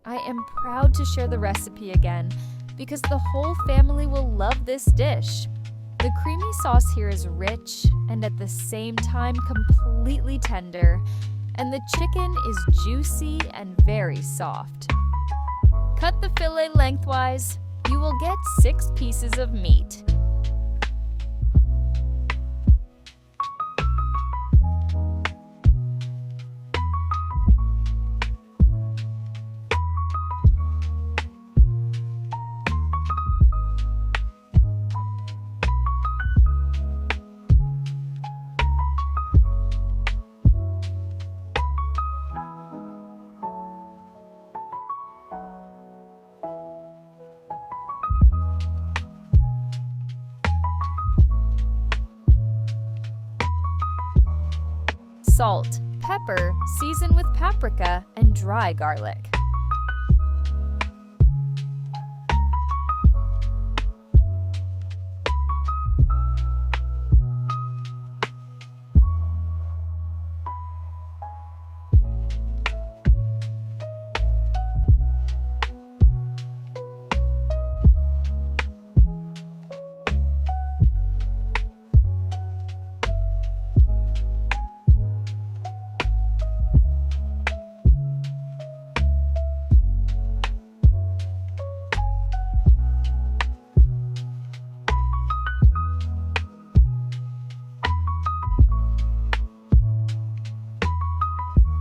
I am proud to share the recipe again because the whole family will love this dish. The creamy sauce here is rich and at the same time completely tender, and the chicken is juicy and very soft. Cut the fillet lengthwise. You will get 6 pieces of meat. Salt, pepper, season with paprika, and dry garlic.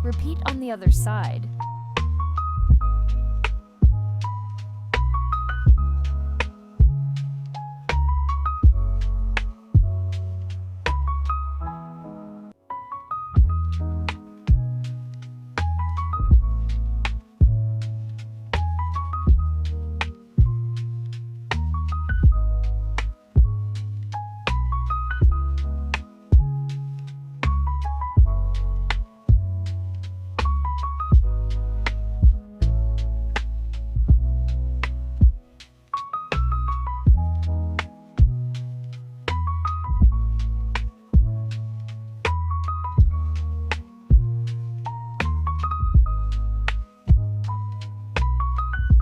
Repeat on the other side.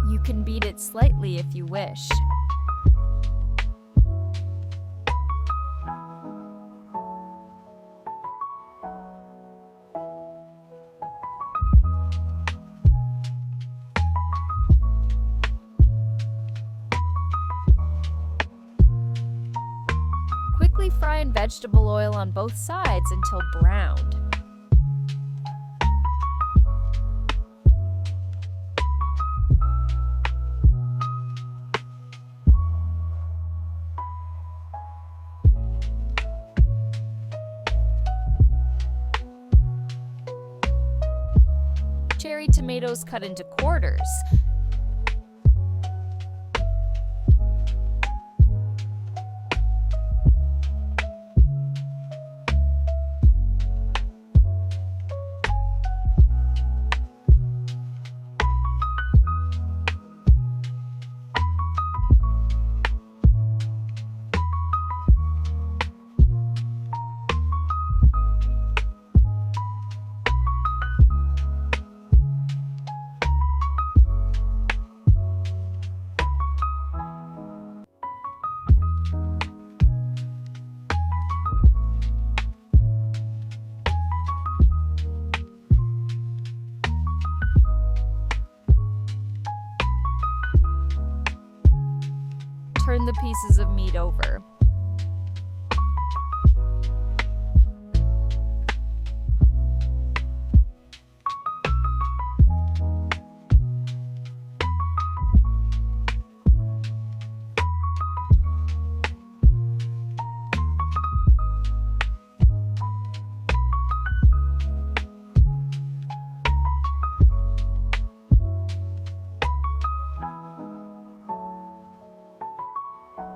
You can beat it slightly if you wish. Quickly fry in vegetable oil on both sides until browned. Cherry tomatoes cut into quarters. Turn the pieces of meat over.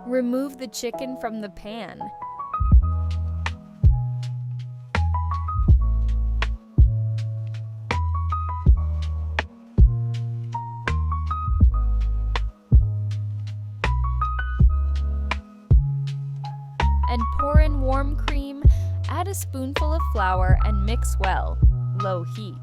Remove the chicken from the pan. And pour in warm cream, add a spoonful of flour and mix well, low heat.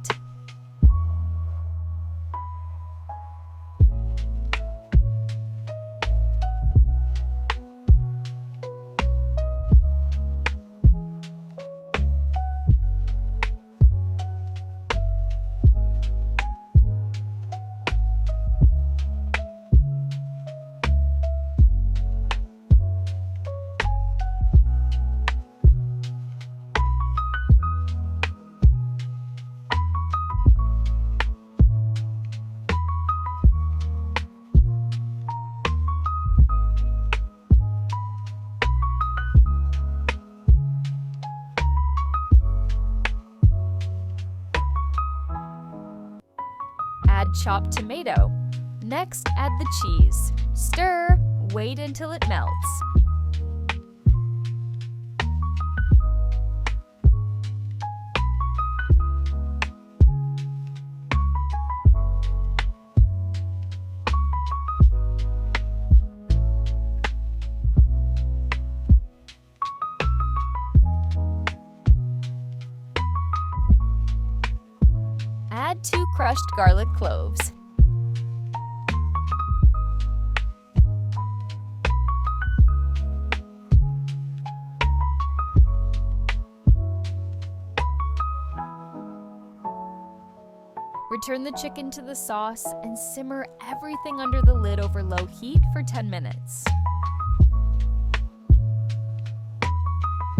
chopped tomato. Next, add the cheese. Stir, wait until it melts. Add 2 crushed garlic cloves. Return the chicken to the sauce and simmer everything under the lid over low heat for 10 minutes.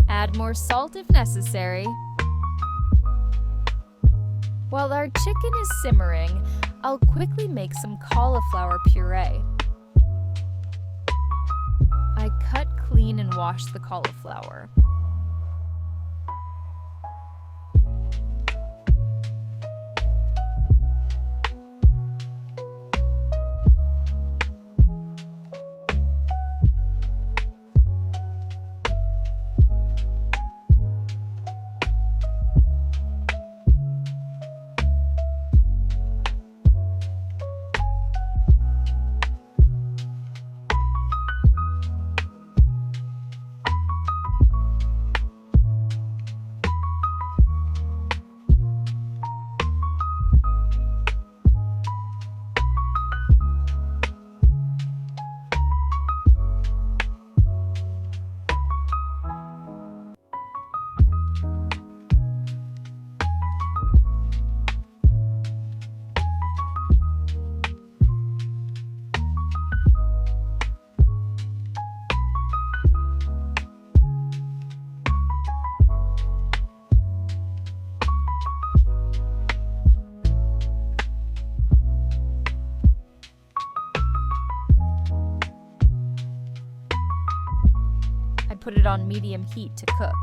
Add more salt if necessary. While our chicken is simmering, I'll quickly make some cauliflower puree. I cut clean and wash the cauliflower. Put it on medium heat to cook.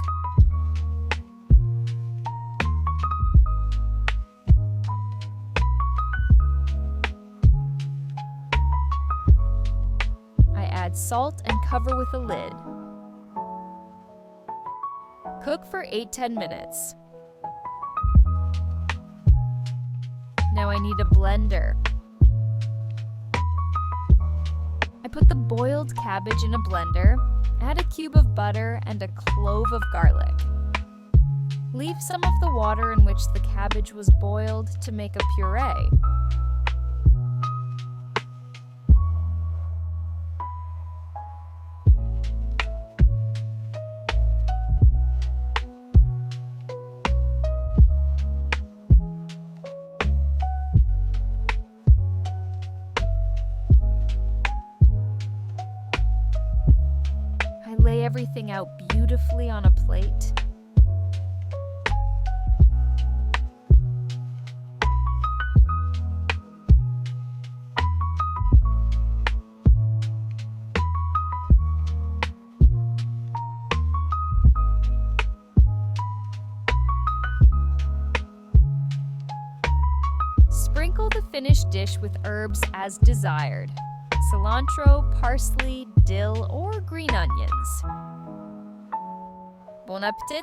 I add salt and cover with a lid. Cook for 8-10 minutes. Now I need a blender. I put the boiled cabbage in a blender. Add a cube of butter and a clove of garlic. Leave some of the water in which the cabbage was boiled to make a puree. Lay everything out beautifully on a plate. Sprinkle the finished dish with herbs as desired. Cilantro, parsley, dill, or green onions. Bon appetit!